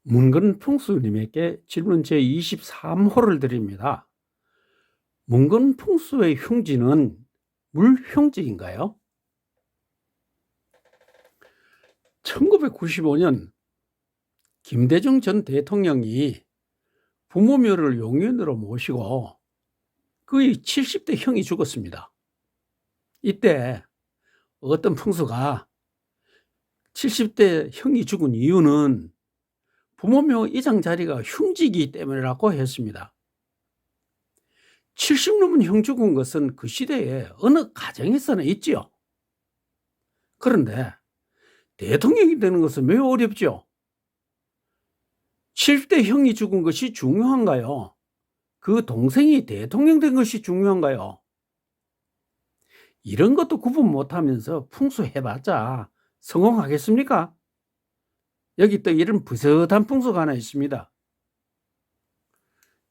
문건풍수님에게 질문 제23호를 드립니다. 문건풍수의 흉지는 물흉지인가요? 1995년 김대중 전 대통령이 부모묘를 용인으로 모시고 그의 70대 형이 죽었습니다. 이때 어떤 풍수가 70대 형이 죽은 이유는 부모묘 이장 자리가 흉지이기 때문이라고 했습니다. 70 넘은 형 죽은 것은 그 시대에 어느 가정에서나 있지요. 그런데 대통령이 되는 것은 매우 어렵죠. 70대 형이 죽은 것이 중요한가요? 그 동생이 대통령 된 것이 중요한가요? 이런 것도 구분 못하면서 풍수해봤자 성공하겠습니까? 여기 또 이런 부슷한 풍수가 하나 있습니다.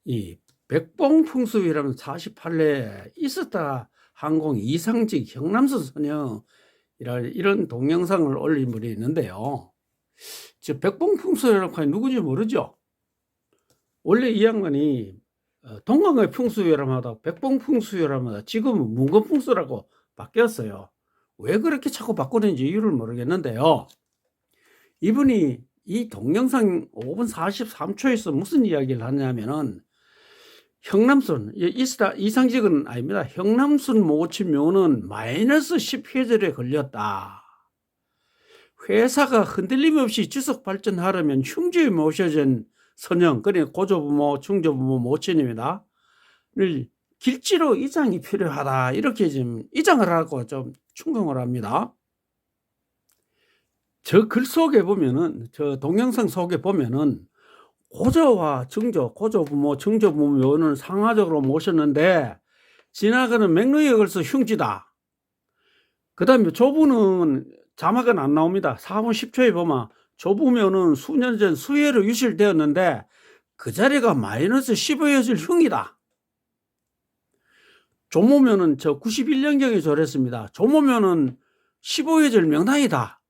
이 백봉풍수위라는 48례 있었다 항공 이상직 형남수 선영 이런 동영상을 올린 분이 있는데요. 저 백봉풍수라고 하니 누군지 모르죠? 원래 이 양반이 동강의 풍수위라고 하다 백봉풍수위라고 하다 지금은 문건풍수라고 바뀌었어요. 왜 그렇게 자꾸 바꾸는지 이유를 모르겠는데요. 이분이 이 동영상 5분 43초에서 무슨 이야기를 하냐면은 형남순, 이상직은 아닙니다. 형남순 모친묘는 마이너스 10회절에 걸렸다. 회사가 흔들림 없이 지속 발전하려면 흉지에 모셔진 선영, 그러니까 고조부모, 중조부모 모친입니다. 를 길지로 이장이 필요하다. 이렇게 지금 이장을 하고 좀 충동을 합니다. 저 글 속에 보면은, 저 동영상 속에 보면은 고조와 증조, 고조부모, 증조부모는 상하적으로 모셨는데 지나가는 맥락에 걸쳐 흉지다. 그 다음에 조부는 자막은 안 나옵니다. 4분 10초에 보면 조부면은 수년 전 수해로 유실되었는데 그 자리가 마이너스 15여질 흉이다. 조모면은 저 91년경에 절했습니다. 조모면은 15여질 명당이다.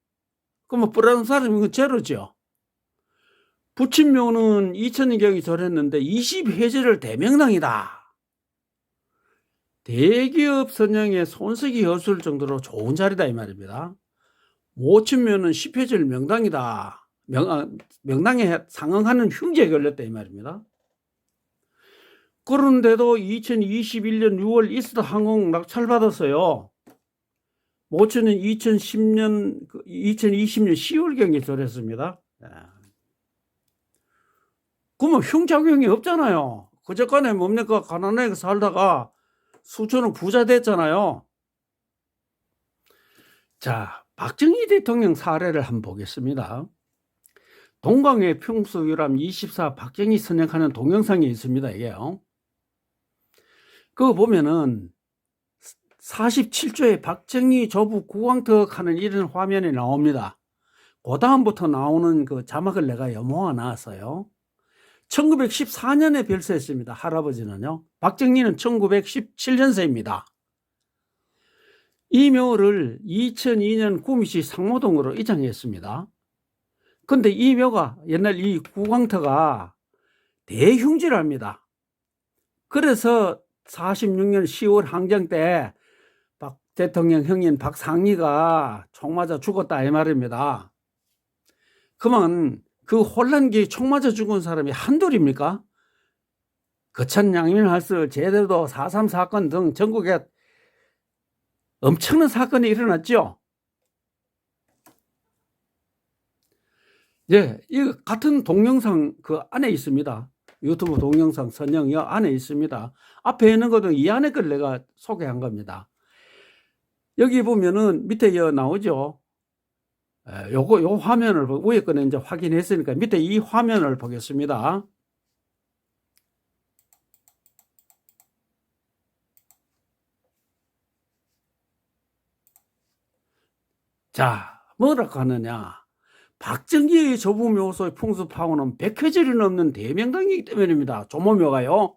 그러면 뿌라는 사람이 제로죠. 부친묘는 2000년경에 절했는데 20회절을 대명당이다. 대기업 선영에 손색이 없을 정도로 좋은 자리다 이 말입니다. 모친묘는 10회절 명당이다. 명당에 상응하는 흉지에 걸렸다 이 말입니다. 그런데도 2021년 6월 이스타 항공 낙찰받았어요. 모친은 2020년 10월경에 절했습니다. 그러면 흉작용이 없잖아요. 그저간에 뭡니까? 가난하게 살다가 수천억 부자 됐잖아요. 자, 박정희 대통령 사례를 한번 보겠습니다. 동강의 풍수유람 24 박정희 선영하는 동영상이 있습니다. 이게요. 그거 보면은 47조에 박정희 조부 구광턱 하는 이런 화면이 나옵니다. 그 다음부터 나오는 그 자막을 내가 모아 놨어요. 1914년에 별세했습니다. 할아버지는요. 박정희는 1917년생입니다. 이 묘를 2002년 구미시 상모동으로 이장했습니다. 근데 이 묘가 옛날 이 구광터가 대흉지랍니다. 그래서 46년 10월 항쟁 때 박 대통령 형인 박상리가 총 맞아 죽었다 이 말입니다. 그러면 그 혼란기에 총 맞아 죽은 사람이 한둘입니까? 거천양민할수 제대로 4.3 사건 등 전국에 엄청난 사건이 일어났죠. 예, 이 같은 동영상 그 안에 있습니다. 유튜브 동영상 선영이 안에 있습니다. 앞에 있는 것도 이 안에 걸 내가 소개한 겁니다. 여기 보면은 밑에 나오죠. 요 화면을 위에 거는 이제 확인했으니까 밑에 이 화면을 보겠습니다. 자, 뭐라고 하느냐. 박정희의 조부묘소의 풍수파워는 100회절이 넘는 대명당이기 때문입니다. 조모묘가요.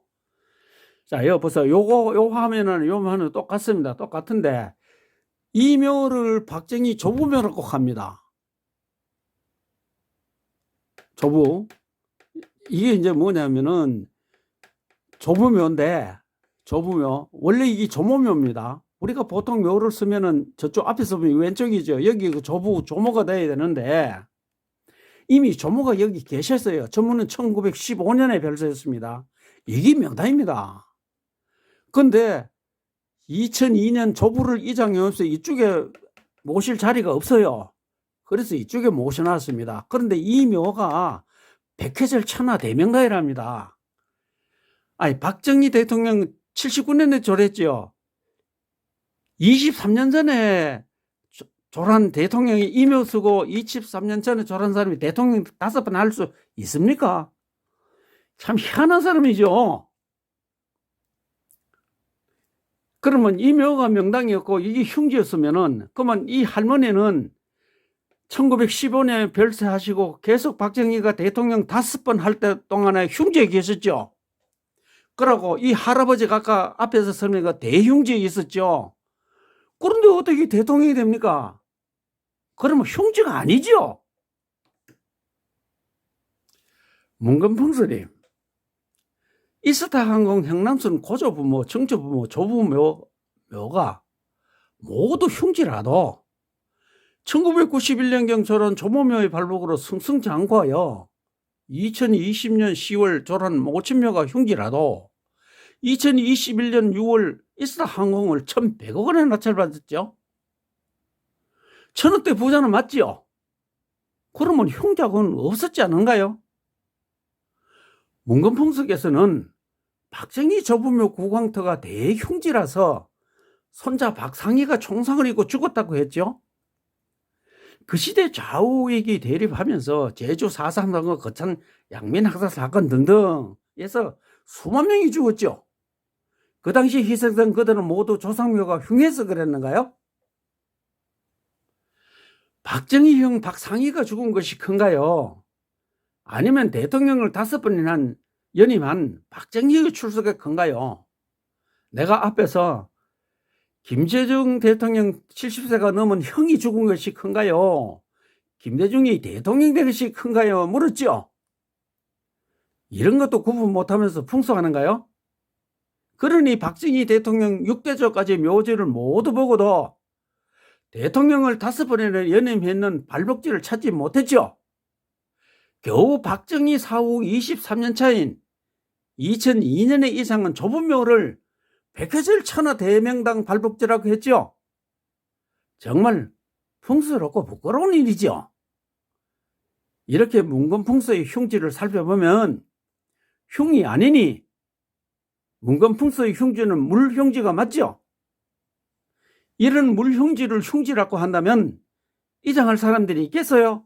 자, 여기 보세요. 요 화면은 요 화면은 똑같습니다. 똑같은데 이 묘를 박정희 조부묘라고 합니다. 조부. 이게 이제 뭐냐면은 조부묘인데, 조부묘. 원래 이게 조모묘입니다. 우리가 보통 묘를 쓰면은 저쪽 앞에서 보면 왼쪽이죠. 여기 그 조모가 돼야 되는데, 이미 조모가 여기 계셨어요. 조모는 1915년에 별세였습니다. 이게 명당입니다. 근데 2002년 조부를 이장해서 이쪽에 모실 자리가 없어요. 그래서 이쪽에 모셔놨습니다. 그런데 이 묘가 백회절 천하 대명당이랍니다. 아니, 박정희 대통령 79년에 졸했죠. 23년 전에 졸한 대통령이 이 묘 쓰고 23년 전에 졸한 사람이 대통령 5번 할 수 있습니까? 참 희한한 사람이죠. 그러면 이 묘가 명당이었고 이게 흉지였으면은, 그러면 이 할머니는 1915년에 별세하시고 계속 박정희가 대통령 5번 할 때 동안에 흉지에 계셨죠. 그러고 이 할아버지가 아까 앞에서 설명한 대흉지에 있었죠. 그런데 어떻게 대통령이 됩니까? 그러면 흉지가 아니죠. 문건풍설이 이스타항공 행남선 고조부모, 정조부모, 조부묘가 모두 흉지라도 1991년경 졸한 조모묘의 발복으로 승승장구하여 2020년 10월 졸한 모친묘가 흉지라도 2021년 6월 이스타항공을 1,100억 원에 낙찰받았죠. 1,000억대 부자는 맞지요? 그러면 흉작은 없었지 않은가요? 문건풍석에서는 박정희 조부묘 구광터가 대흉지라서 손자 박상희가 총상을 입고 죽었다고 했죠. 그 시대 좌우익이 대립하면서 제주 4.3 사건, 거창 양민학살 사건 등등에서 수만 명이 죽었죠. 그 당시 희생된 그들은 모두 조상묘가 흉해서 그랬는가요? 박정희 형 박상희가 죽은 것이 큰가요? 아니면 대통령을 5번이나 연임한 박정희의 출석이 큰가요? 내가 앞에서 김대중 대통령 70세가 넘은 형이 죽은 것이 큰가요? 김대중이 대통령 된 것이 큰가요? 물었죠. 이런 것도 구분 못하면서 풍성하는가요? 그러니 박정희 대통령 6대조까지 묘지를 모두 보고도 대통령을 5번이나 연임했는 발복지를 찾지 못했죠. 겨우 박정희 사후 23년 차인 2002년의 이상은 좁은 묘를 백회절 천하 대명당 발복지라고 했죠. 정말 풍수롭고 부끄러운 일이죠. 이렇게 문건풍서의 흉지를 살펴보면 흉이 아니니 문건풍서의 흉지는 물흉지가 맞죠. 이런 물흉지를 흉지라고 한다면 이장할 사람들이 있겠어요?